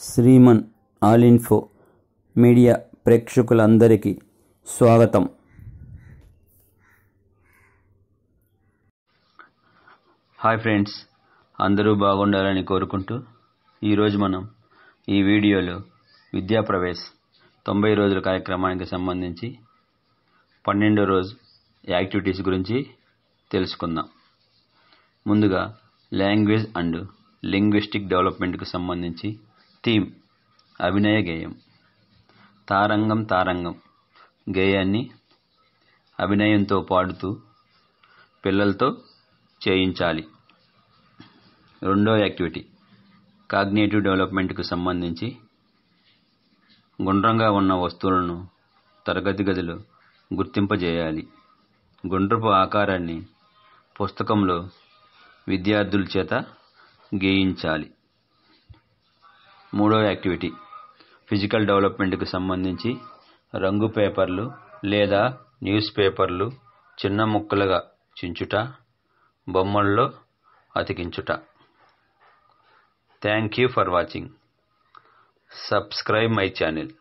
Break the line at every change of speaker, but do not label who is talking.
Shriman all info media ప్రేక్షకులందరికీ స్వాగతం. Hi friends, అందరూ బాగుండాలని కోరుకుంటూ ఈరోజు మనం ఈ వీడియోలో విద్యాప్రవేశ్ 90 రోజుల కార్యక్రమానికి సంబంధించి 12వ రోజు యాక్టివిటీస్ గురించి తెలుసుకుందాం. ముందుగా లాంగ్వేజ్ అండ్ లింగ్విస్టిక్ డెవలప్మెంట్కు సంబంధించి థీమ్ అభినయ గేయం. తారంగం తారంగం గేయాన్ని అభినయంతో పాడుతూ పిల్లలతో చేయించాలి. రెండో యాక్టివిటీ కాగ్నిటివ్ డెవలప్మెంట్కు సంబంధించి గుండ్రంగా ఉన్న వస్తువులను తరగతి గదిలో గుర్తింపజేయాలి. గుండ్రపు ఆకారాన్ని పుస్తకంలో విద్యార్థుల చేత గీయించాలి. మూడో యాక్టివిటీ ఫిజికల్ డెవలప్మెంట్కు సంబంధించి రంగు పేపర్లు లేదా న్యూస్ పేపర్లు చిన్న ముక్కలుగా చించుట, బొమ్మల్లో అతికించుట. Thank you for watching. Subscribe my channel.